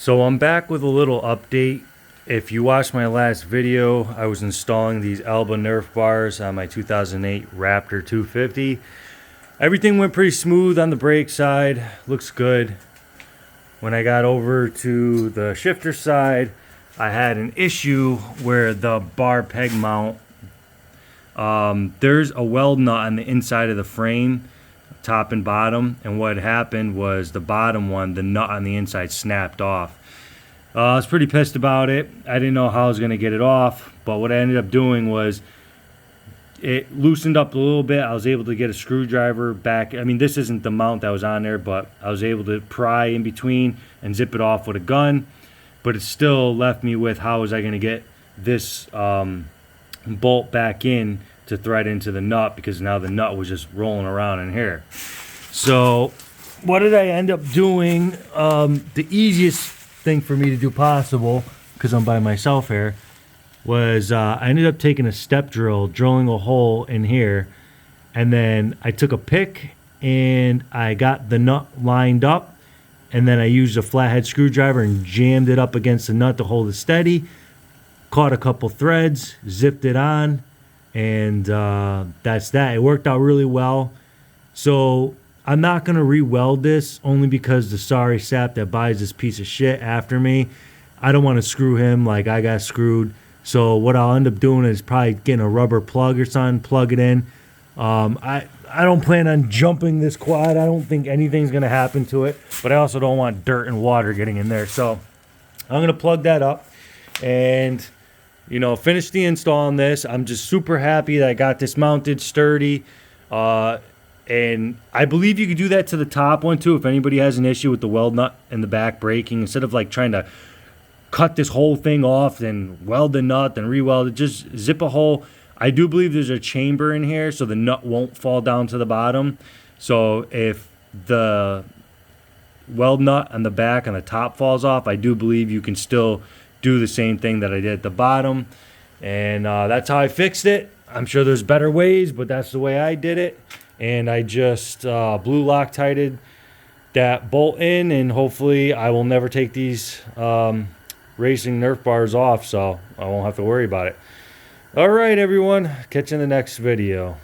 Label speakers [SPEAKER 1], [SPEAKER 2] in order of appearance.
[SPEAKER 1] So I'm back with a little update. If you watched my last video, I was installing these alba nerf bars on my 2008 Raptor 250. Everything went pretty smooth on the brake side, looks good. When I got over to the shifter side, I had an issue where the bar peg mount, there's a weld nut on the inside of the frame, top and bottom, and what happened was the bottom one, the nut on the inside snapped off. I was pretty pissed about it. I didn't know how I was going to get it off, but what I ended up doing was it loosened up a little bit. I was able to get a screwdriver back. I mean, this isn't the mount that was on there, but I was able to pry in between and zip it off with a gun, but it still left me with how was I going to get this bolt back in to thread into the nut, because now the nut was just rolling around in here. So what did I end up doing? The easiest thing for me to do possible, because I'm by myself here, was I ended up taking a step drill, drilling a hole in here, and then I took a pick and I got the nut lined up, and then I used a flathead screwdriver and jammed it up against the nut to hold it steady, caught a couple threads, zipped it on, and that's that. It worked out really well. So I'm not going to re-weld this, only because the sorry sap that buys this piece of shit after me, I don't want to screw him like I got screwed. So what I'll end up doing is probably getting a rubber plug or something, plug it in. I don't plan on jumping this quad. I don't think anything's going to happen to it, but I also don't want dirt and water getting in there. So I'm going to plug that up and, you know, finish the install on this. I'm just super happy that I got this mounted sturdy. And I believe you could do that to the top one too if anybody has an issue with the weld nut in the back breaking. Instead of like trying to cut this whole thing off and weld the nut and re-weld it, just zip a hole. I do believe there's a chamber in here so the nut won't fall down to the bottom. So if the weld nut on the back and the top falls off, I do believe you can still do the same thing that I did at the bottom. And that's how I fixed it. I'm sure there's better ways, but that's the way I did it. And I just blue Loctited that bolt in, and hopefully I will never take these racing Nerf bars off, so I won't have to worry about it. All right, everyone. Catch you in the next video.